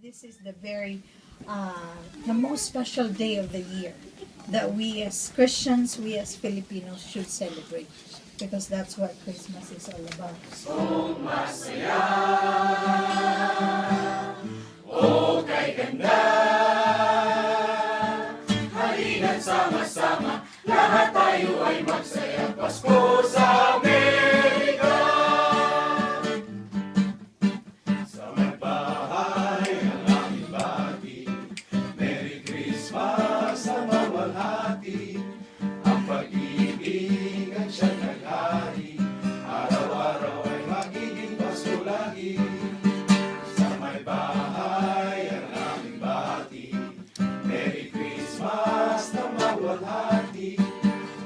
This is the most special day of the year that we as Christians, we as Filipinos should celebrate because that's what Christmas is all about. Masaya, o kay ganda, halina't sama-sama, lahat tayo ay magsaya. Pasko sa Amerika, sa may bahay ang aming bati, Merry Christmas na mawalhati, ang pag-ibig ang siyang naghari, araw-araw ay magiging Pasko lagi. Sa may bahay ang aming bati, Merry Christmas na mawalhati,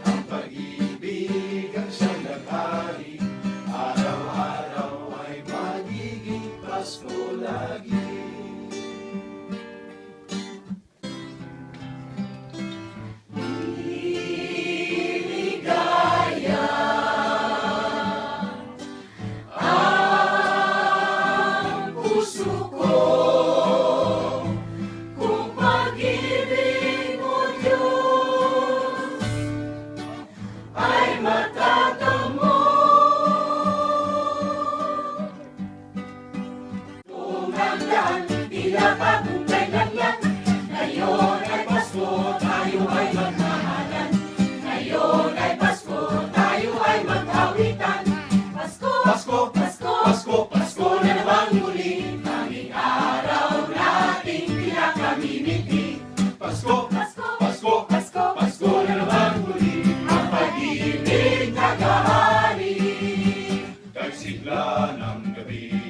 ang pag-ibig ang siyang naghari, araw-araw ay magiging Pasko lagi. Tila pa kung kailan yan. Ngayon ay Pasko, tayo ay magmahalan. Ngayon ay Pasko, tayo ay magkawitan. Pasko, Pasko, Pasko, Pasko, Pasko na naman muli. Kaming araw nating pinakamimiti. Pasko, Pasko, Pasko, Pasko, Pasko na naman muli. Ang pag-ibig naghahari, kay sigla ng gabi.